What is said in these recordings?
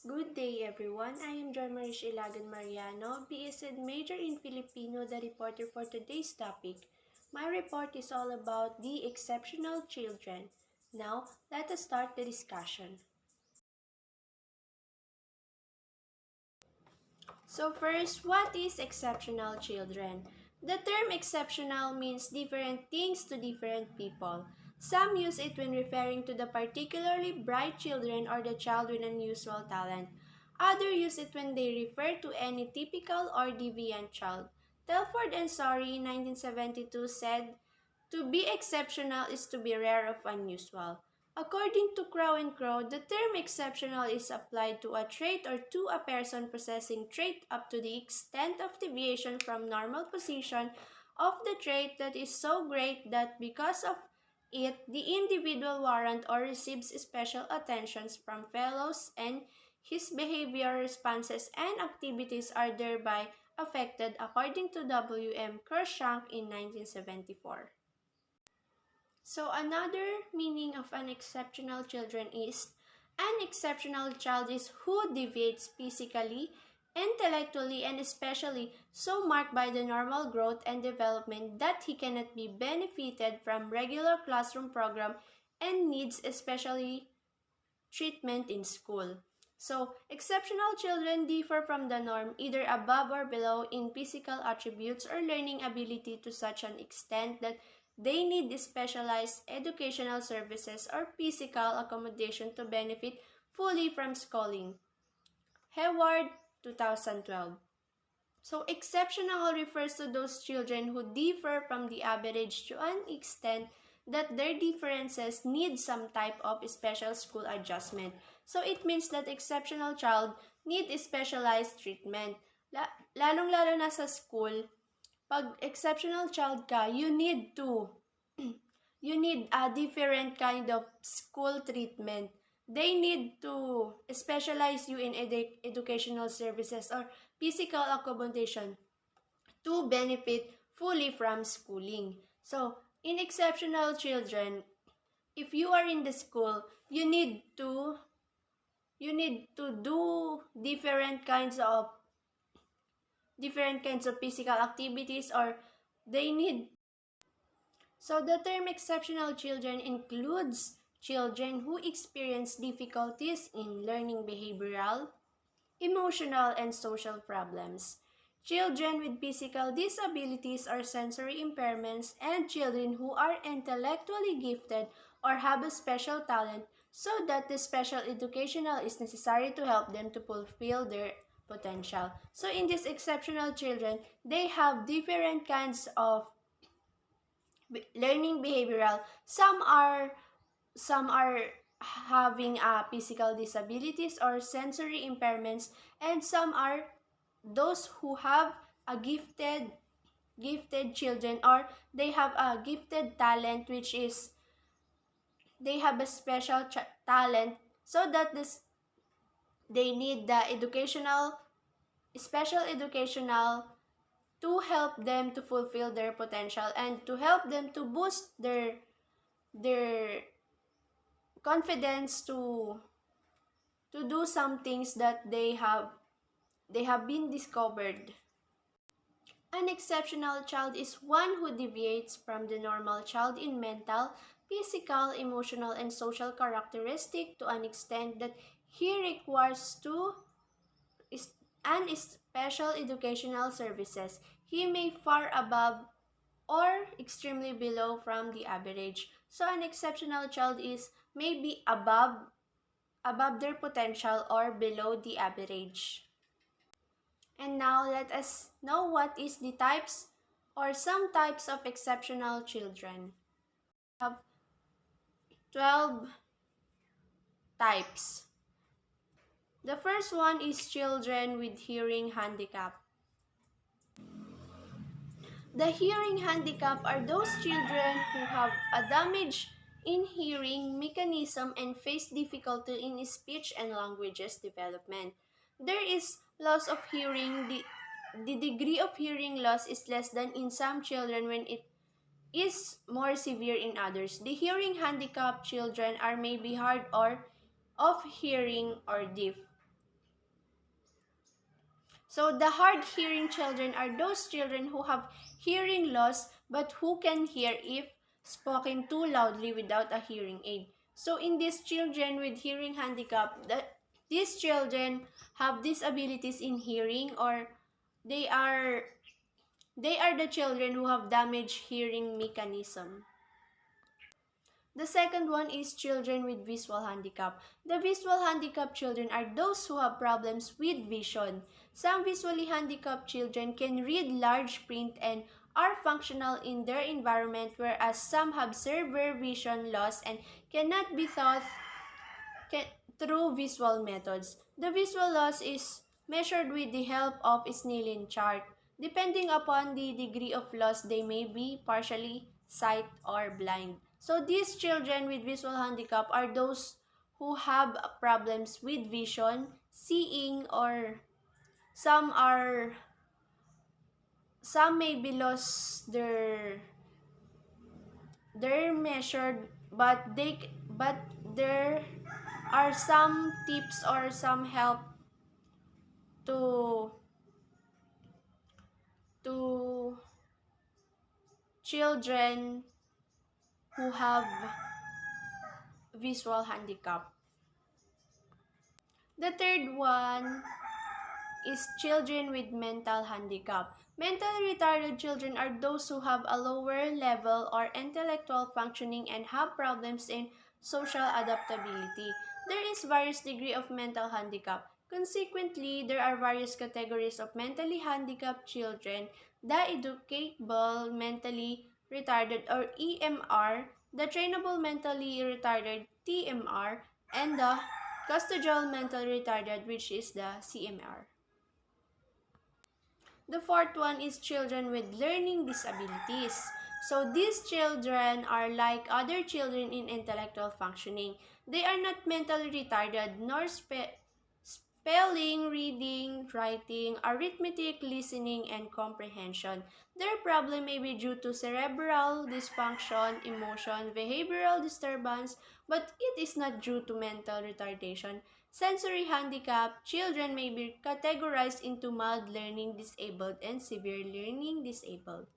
Good day, everyone. I am John Marish Ilagan Mariano, BSed Major in Filipino, the reporter for today's topic. My report is all about the exceptional children. Now, let us start the discussion. So first, what is exceptional children? The term exceptional means different things to different people. Some use it when referring to the particularly bright children or the child with unusual talent. Others use it when they refer to any typical or deviant child. Telford and Story in 1972 said, "To be exceptional is to be rare of unusual." According to Crow and Crow, the term exceptional is applied to a trait or to a person possessing trait up to the extent of deviation from normal position of the trait that is so great that because of it, the individual warrant or receives special attentions from fellows and his behavior responses and activities are thereby affected, according to W. M. Cruikshank in 1974. So another meaning of an exceptional children is an exceptional child is who deviates physically, intellectually, and especially so marked by the normal growth and development that he cannot be benefited from regular classroom program and needs especially treatment in school. So, exceptional children differ from the norm either above or below in physical attributes or learning ability to such an extent that they need specialized educational services or physical accommodation to benefit fully from schooling. Hayward, 2012. So, exceptional refers to those children who differ from the average to an extent that their differences need some type of special school adjustment. So, it means that exceptional child need specialized treatment. Lalong-lalo na sa school, pag exceptional child ka, you need to you need a different kind of school treatment. They need to specialize you in educational services or physical accommodation to benefit fully from schooling. So, in exceptional children, if you are in the school, you need to do different kinds of physical activities, or they need. So the term exceptional children includes children who experience difficulties in learning behavioral, emotional, and social problems, children with physical disabilities or sensory impairments, and children who are intellectually gifted or have a special talent so that the special educational is necessary to help them to fulfill their potential. So in these exceptional children, they have different kinds of learning behavioral. Some are having physical disabilities or sensory impairments, and some are those who have a gifted children, or they have a gifted talent, which is they have a special talent so that they need the special educational to help them to fulfill their potential and to help them to boost their confidence to do some things that they have been discovered. An exceptional child is one who deviates from the normal child in mental, physical, emotional, and social characteristic to an extent that he requires to and special educational services. He may far above or extremely below from the average. So an exceptional child is maybe above their potential or below the average. And now let us know what is the types or some types of exceptional children. We have 12 types. The first one is children with hearing handicap. The hearing handicap are those children who have a damage in hearing mechanism and face difficulty in speech and languages development. There is loss of hearing. The degree of hearing loss is less than in some children when it is more severe in others. The hearing handicapped children are maybe hard or of hearing or deaf. So the hard hearing children are those children who have hearing loss but who can hear if spoken too loudly without a hearing aid. So in these children with hearing handicap, these children have disabilities in hearing, or they are they are the children who have damaged hearing mechanism. The second one is children with visual handicap. The visual handicap children are those who have problems with vision. Some visually handicapped children can read large print and are functional in their environment, whereas some have severe vision loss and cannot be taught through visual methods. The visual loss is measured with the help of a Snellen chart. Depending upon the degree of loss, they may be partially sight or blind. So these children with visual handicap are those who have problems with vision, seeing, or some are some may be lost their measured, but there are some tips or some help to to children who have visual handicap. The third one is children with mental handicap. Mentally retarded children are those who have a lower level or intellectual functioning and have problems in social adaptability. There is various degree of mental handicap. Consequently, there are various categories of mentally handicapped children: the educable mentally retarded or EMR, the trainable mentally retarded TMR, and the custodial mentally retarded, which is the CMR. The fourth one is children with learning disabilities. So these children are like other children in intellectual functioning. They are not mentally retarded nor spelling, reading, writing, arithmetic, listening, and comprehension. Their problem may be due to cerebral dysfunction, emotion, behavioral disturbance, but it is not due to mental retardation. Sensory handicap children may be categorized into mild learning disabled and severe learning disabled.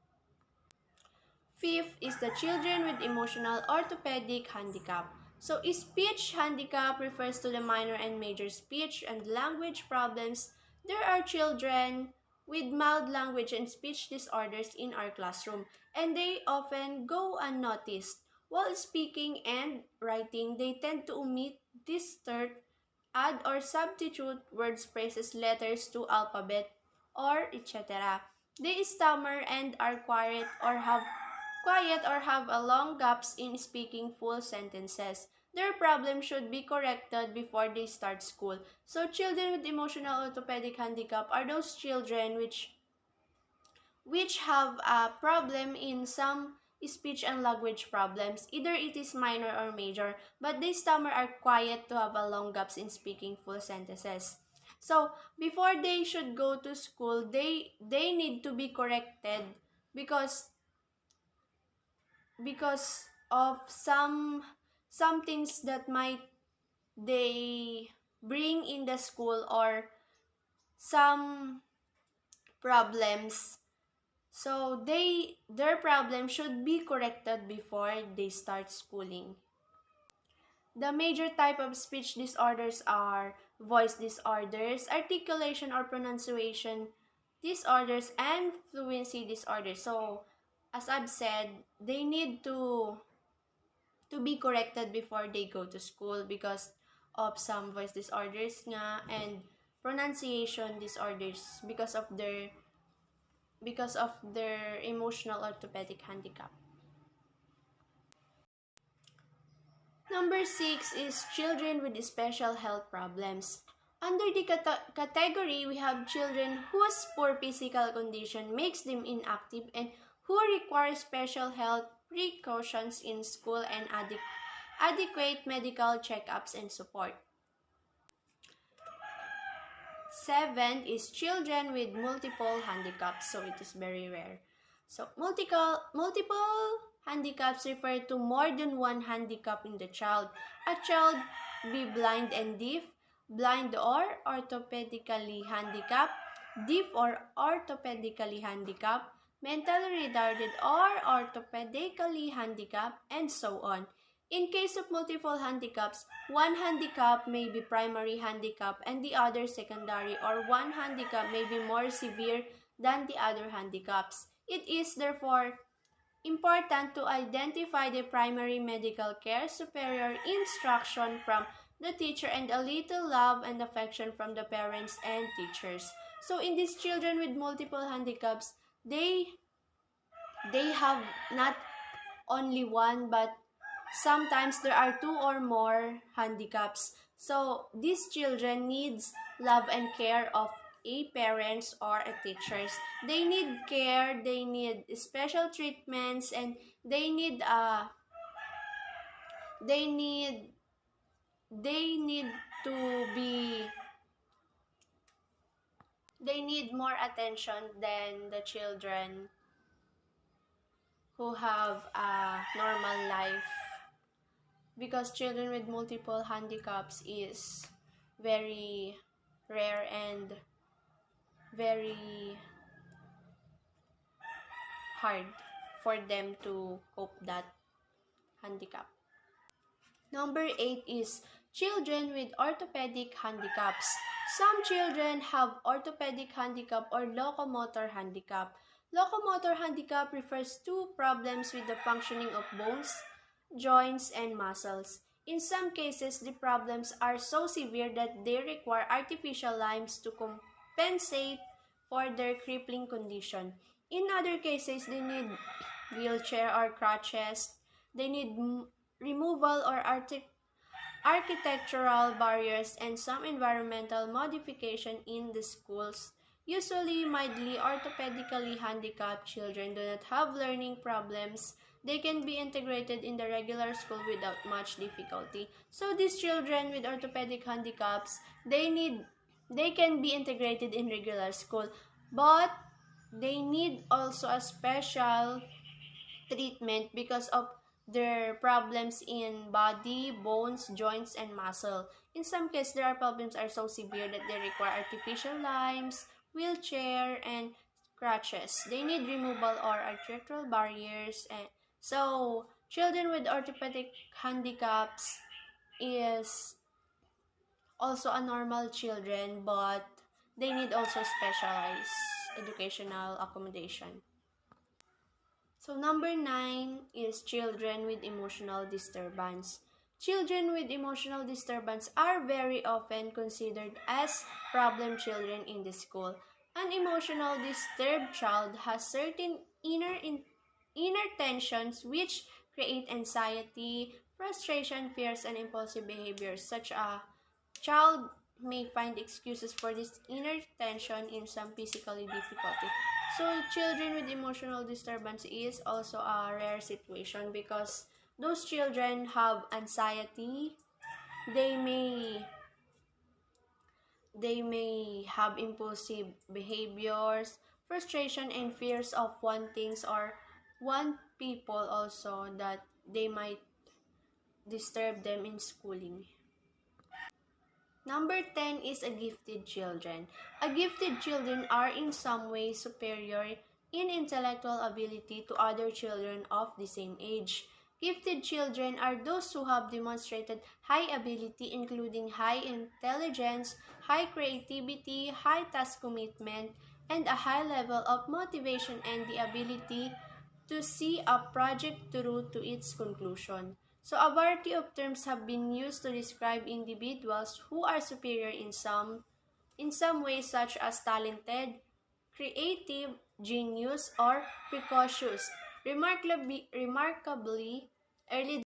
Fifth is the children with emotional orthopedic handicap. So, speech handicap refers to the minor and major speech and language problems. There are children with mild language and speech disorders in our classroom, and they often go unnoticed. While speaking and writing, they tend to omit, distort, add or substitute words, phrases, letters to alphabet, or etc. They stammer and are quiet or have a long gaps in speaking full sentences. Their problem should be corrected before they start school. So children with emotional orthopedic handicap are those children which have a problem in some speech and language problems. Either it is minor or major, but they stammer, are quiet, to have a long gaps in speaking full sentences. So before they should go to school, they need to be corrected because because of some things that might they bring in the school, or some problems. So their problem should be corrected before they start schooling. The major type of speech disorders are voice disorders, articulation or pronunciation disorders, and fluency disorders. So as I've said, they need to be corrected before they go to school because of some voice disorders nga, and pronunciation disorders because of their emotional orthopedic handicap. Number 6 is children with special health problems. Under the category, we have children whose poor physical condition makes them inactive and who require special health precautions in school and adequate medical checkups and support. 7 is children with multiple handicaps, so it is very rare. So multiple handicaps refer to more than one handicap in the child. A child be blind and deaf, blind or orthopedically handicapped, deaf or orthopedically handicapped, mentally retarded or orthopedically handicapped, and so on. In case of multiple handicaps, one handicap may be primary handicap and the other secondary, or one handicap may be more severe than the other handicaps. It is therefore important to identify the primary medical care, superior instruction from the teacher, and a little love and affection from the parents and teachers. So in these children with multiple handicaps, they have not only one, but sometimes there are two or more handicaps. So these children needs love and care of a parents or a teachers. They need care, they need special treatments, and they need they need they need to be they need more attention than the children who have a normal life, because children with multiple handicaps is very rare and very hard for them to cope that handicap. Number 8 is children with orthopedic handicaps. Some children have orthopedic handicap or locomotor handicap. Locomotor handicap refers to problems with the functioning of bones, joints, and muscles. In some cases, the problems are so severe that they require artificial limbs to compensate for their crippling condition. In other cases, they need wheelchair or crutches. They need removal or architectural barriers and some environmental modification in the schools. Usually, mildly orthopedically handicapped children do not have learning problems. They can be integrated in the regular school without much difficulty. So these children with orthopedic handicaps, they can be integrated in regular school, but they need also a special treatment because of their problems in body, bones, joints, and muscle. In some cases, their problems are so severe that they require artificial limbs, wheelchair, and crutches. They need removal or architectural barriers. And so, children with orthopedic handicaps is also a normal children, but they need also specialized educational accommodation. So number 9 is children with emotional disturbance. Children with emotional disturbance are very often considered as problem children in the school. An emotional disturbed child has certain inner tensions which create anxiety, frustration, fears, and impulsive behaviors. Such a child may find excuses for this inner tension in some physically difficulty. So children with emotional disturbance is also a rare situation because those children have anxiety. They may they may have impulsive behaviors, frustration, and fears of one things or one people also that they might disturb them in schooling. Number 10 is a gifted children. A gifted children are in some way superior in intellectual ability to other children of the same age. Gifted children are those who have demonstrated high ability, including high intelligence, high creativity, high task commitment, and a high level of motivation and the ability to see a project through to its conclusion. So a variety of terms have been used to describe individuals who are superior in some ways, such as talented, creative, genius, or precocious. Remarkably early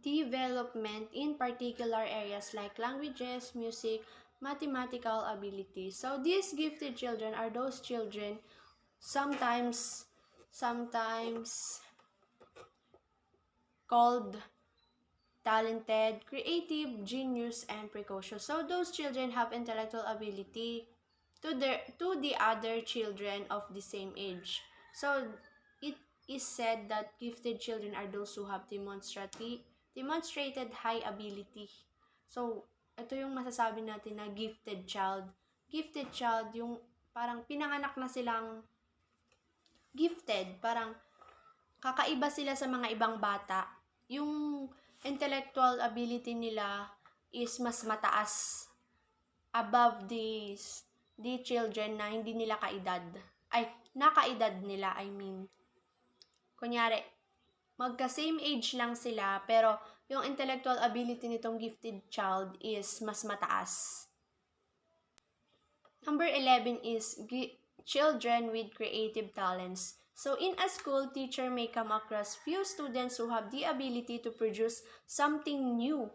development in particular areas like languages, music, mathematical ability. So these gifted children are those children sometimes called talented, creative, genius, and precocious. So those children have intellectual ability to the other children of the same age. So it is said that gifted children are those who have demonstrated high ability. So ito yung masasabi natin na gifted child. Gifted child yung parang pinanganak na silang gifted, parang kakaiba sila sa mga ibang bata. Yung intellectual ability nila is mas mataas above the children na hindi nila kaedad. Ay, nakaedad nila, I mean. Kunyari, magka-same age lang sila, pero yung intellectual ability nitong gifted child is mas mataas. Number 11 is children with creative talents. So in a school, teacher may come across few students who have the ability to produce something new,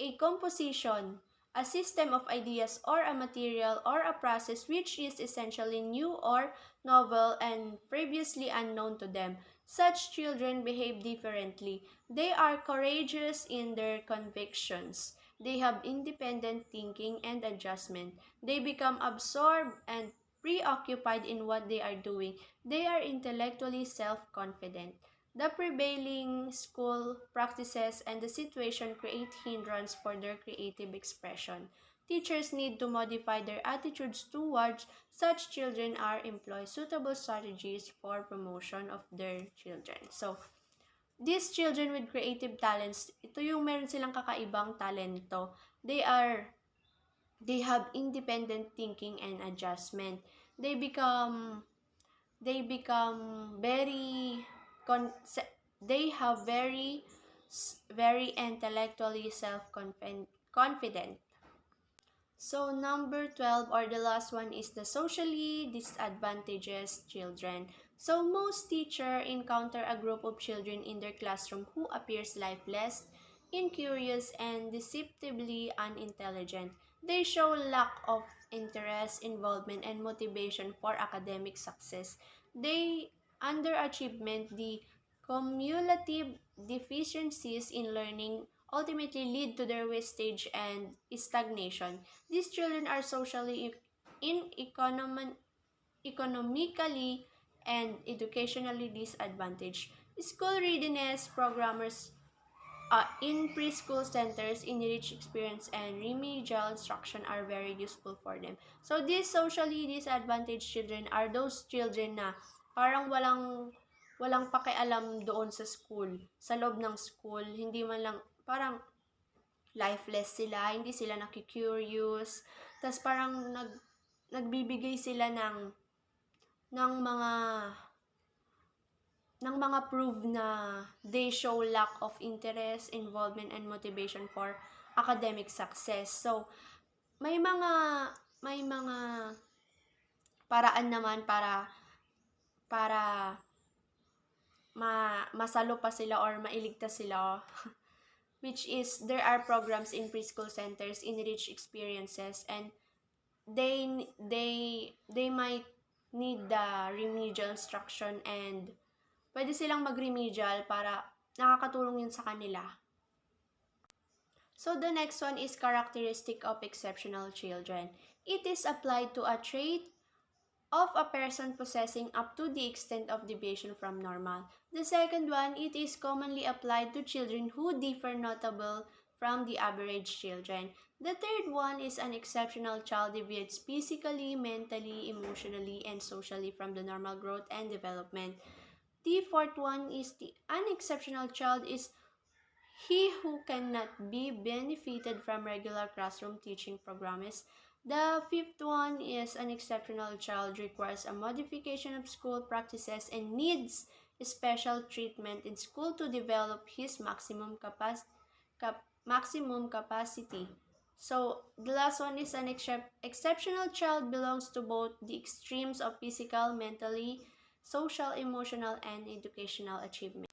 a composition, a system of ideas, or a material or a process which is essentially new or novel and previously unknown to them. Such children behave differently. They are courageous in their convictions. They have independent thinking and adjustment. They become absorbed and preoccupied in what they are doing. They are intellectually self-confident. The prevailing school practices and the situation create hindrance for their creative expression. Teachers need to modify their attitudes towards such children or employ suitable strategies for promotion of their children. So, these children with creative talents, ito yung meron silang kakaibang talento. They have independent thinking and adjustment. They become very they have very intellectually self-confident. So number 12, or the last one, is the socially disadvantaged children. So most teachers encounter a group of children in their classroom who appears lifeless, incurious, and deceptively unintelligent. They show lack of interest, involvement, and motivation for academic success. They underachievement, the cumulative deficiencies in learning ultimately lead to their wastage and stagnation. These children are socially, economically, and educationally disadvantaged. School readiness programmers in preschool centers, enrich experience and remedial instruction are very useful for them. So these socially disadvantaged children are those children na parang walang pakialam doon sa school, sa loob ng school, hindi man lang, parang lifeless sila, hindi sila nakikurious, tas parang nagbibigay sila ng mga proof na they show lack of interest, involvement, and motivation for academic success. So, may mga paraan naman para masalo pa sila or mailigtas sila, which is there are programs in preschool centers, enrich experiences, and they might need the remedial instruction, and pwede silang mag-remedial para nakakatulong yun sa kanila. So the next one is characteristic of exceptional children. It is applied to a trait of a person possessing up to the extent of deviation from normal. The second one, it is commonly applied to children who differ notable from the average children. The third one is an exceptional child deviates physically, mentally, emotionally, and socially from the normal growth and development. The fourth one is the unexceptional child is he who cannot be benefited from regular classroom teaching programs. The fifth one is an exceptional child requires a modification of school practices and needs special treatment in school to develop his maximum capacity. So the last one is an exceptional child belongs to both the extremes of physical, mentally, social, emotional, and educational achievement.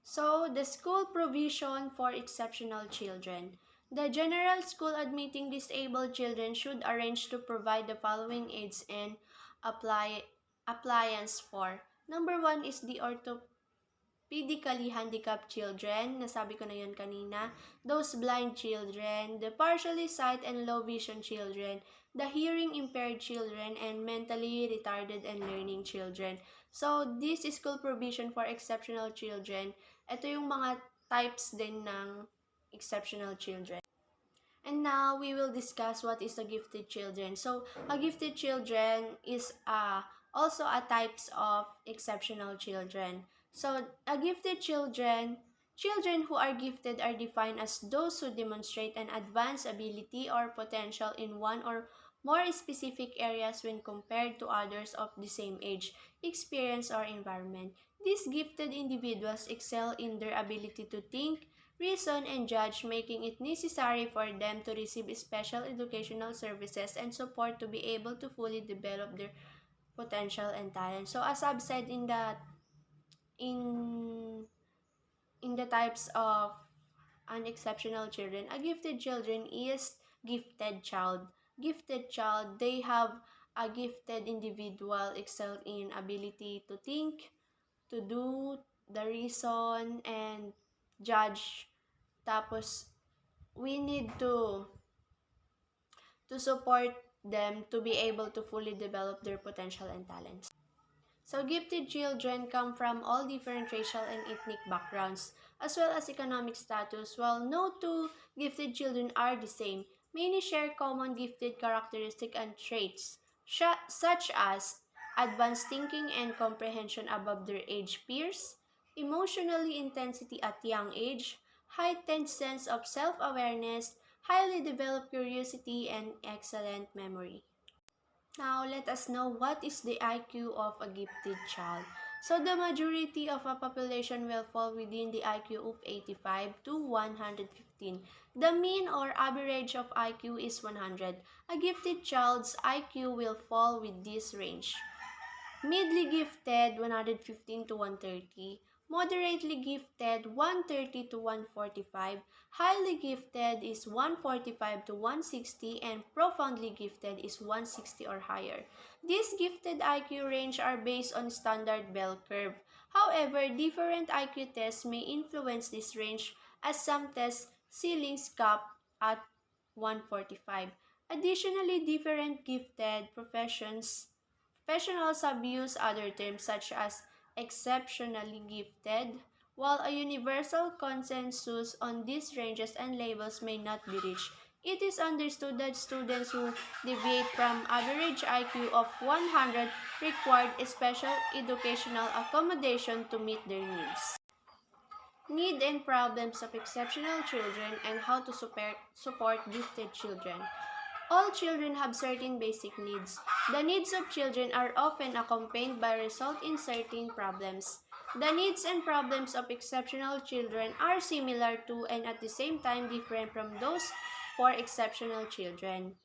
So, the school provision for exceptional children. The general school admitting disabled children should arrange to provide the following aids and appliance for. Number 1 is the orthopedically handicapped children. Nasabi ko na yun kanina. Those blind children, the partially sight and low vision children, the hearing impaired children, and mentally retarded and learning children. So, this is school provision for exceptional children. Ito yung mga types din ng exceptional children. And now we will discuss what is a gifted children. So a gifted children is also a types of exceptional children. So a gifted children who are gifted are defined as those who demonstrate an advanced ability or potential in one or more specific areas when compared to others of the same age, experience, or environment. These gifted individuals excel in their ability to think, reason, and judge, making it necessary for them to receive special educational services and support to be able to fully develop their potential and talent. So as I've said in in the types of unexceptional children, a gifted children is gifted child. Gifted child, they have a gifted individual excel in ability to think, to do the reason, and judge. Tapos, we need to support them to be able to fully develop their potential and talents. So gifted children come from all different racial and ethnic backgrounds, as well as economic status. While no two gifted children are the same, many share common gifted characteristics and traits, such as advanced thinking and comprehension above their age peers, emotionally intensity at young age, heightened sense of self-awareness, highly developed curiosity, and excellent memory. Now, let us know what is the IQ of a gifted child. So, the majority of a population will fall within the IQ of 85 to 115. The mean or average of IQ is 100. A gifted child's IQ will fall with this range. Midly gifted, 115 to 130. Moderately gifted, 130 to 145. Highly gifted is 145 to 160. And profoundly gifted is 160 or higher. These gifted IQ range are based on standard bell curve. However, different IQ tests may influence this range, as some test ceilings cap at 145. Additionally, different gifted professionals have used other terms such as exceptionally gifted, while a universal consensus on these ranges and labels may not be reached. It is understood that students who deviate from average IQ of 100 require special educational accommodation to meet their needs. Need and problems of exceptional children and how to support gifted children. All children have certain basic needs. The needs of children are often accompanied by result in certain problems. The needs and problems of exceptional children are similar to and at the same time different from those for exceptional children.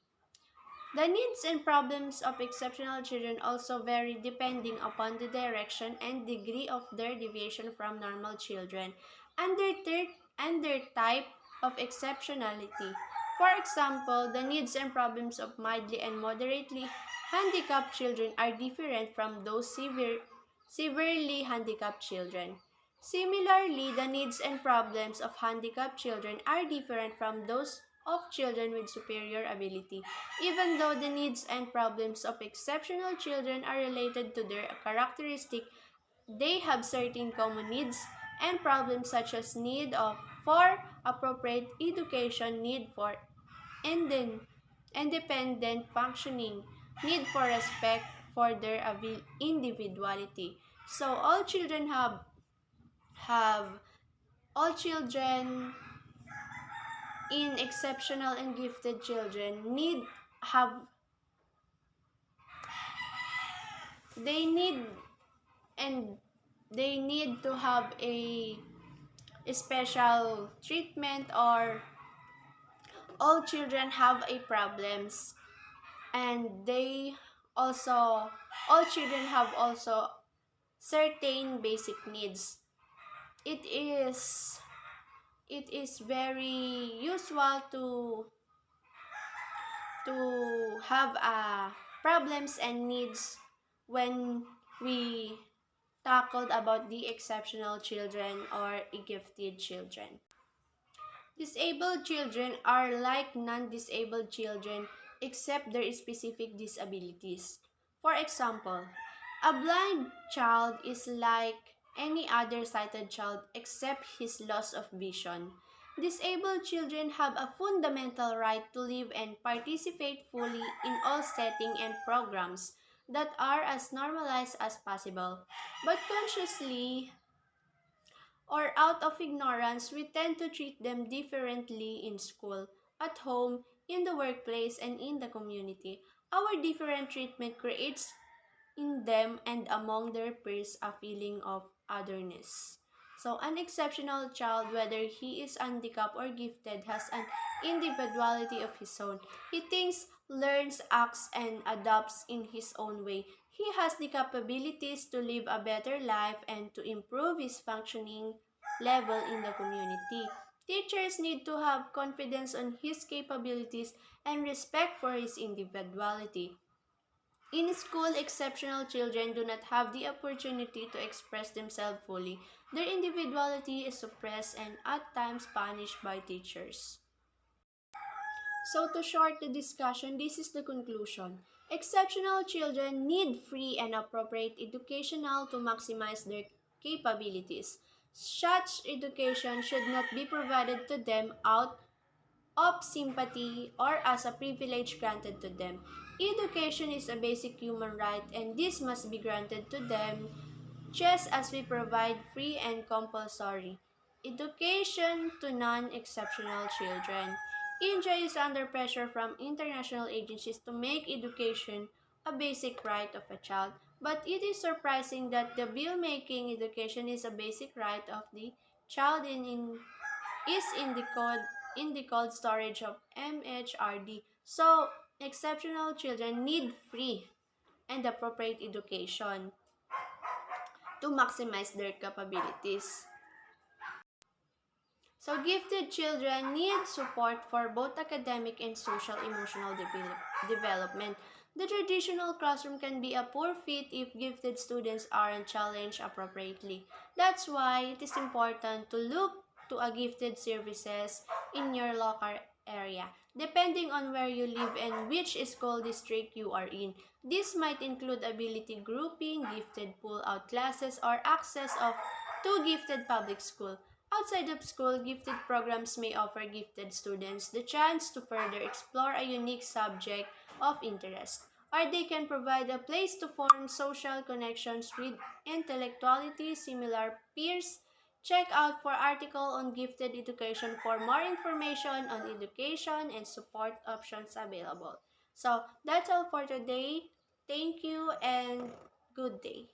The needs and problems of exceptional children also vary depending upon the direction and degree of their deviation from normal children and their type of exceptionality. For example, the needs and problems of mildly and moderately handicapped children are different from those severely handicapped children. Similarly, the needs and problems of handicapped children are different from those of children with superior ability, even though the needs and problems of exceptional children are related to their characteristic. They have certain common needs and problems such as for appropriate education, need for independent functioning, need for respect for their individuality. So have all children in exceptional and gifted children have they need and they need to have a special treatment, or all children have a problems, and they also all children have also certain basic needs. It is it is very usual to have problems and needs when we tackled about the exceptional children or gifted children. Disabled children are like non-disabled children except their specific disabilities. For example, a blind child is like any other sighted child except his loss of vision. Disabled children have a fundamental right to live and participate fully in all settings and programs that are as normalized as possible. But consciously or out of ignorance, we tend to treat them differently in school, at home, in the workplace, and in the community. Our different treatment creates in them and among their peers a feeling of otherness. So, an exceptional child, whether he is handicapped or gifted, has an individuality of his own. He thinks, learns, acts, and adapts in his own way. He has the capabilities to live a better life and to improve his functioning level in the community. Teachers need to have confidence on his capabilities and respect for his individuality. In school, exceptional children do not have the opportunity to express themselves fully. Their individuality is suppressed and at times punished by teachers. So, to short the discussion, this is the conclusion. Exceptional children need free and appropriate educational to maximize their capabilities. Such education should not be provided to them out of sympathy or as a privilege granted to them. Education is a basic human right and this must be granted to them just as we provide free and compulsory education to non-exceptional children. India is under pressure from international agencies to make education a basic right of a child, but it is surprising that the bill making education is a basic right of the child is in the cold storage of MHRD. So exceptional children need free and appropriate education to maximize their capabilities. So gifted children need support for both academic and social emotional development. The traditional classroom can be a poor fit if gifted students aren't challenged appropriately. That's why it is important to look to a gifted services in your local area, depending on where you live and which school district you are in. This might include ability grouping, gifted pull-out classes, or access of to gifted public school. Outside of school, gifted programs may offer gifted students the chance to further explore a unique subject of interest, or they can provide a place to form social connections with intellectuality similar peers. Check out for article on gifted education for more information on education and support options available. So that's all for today. Thank you and good day.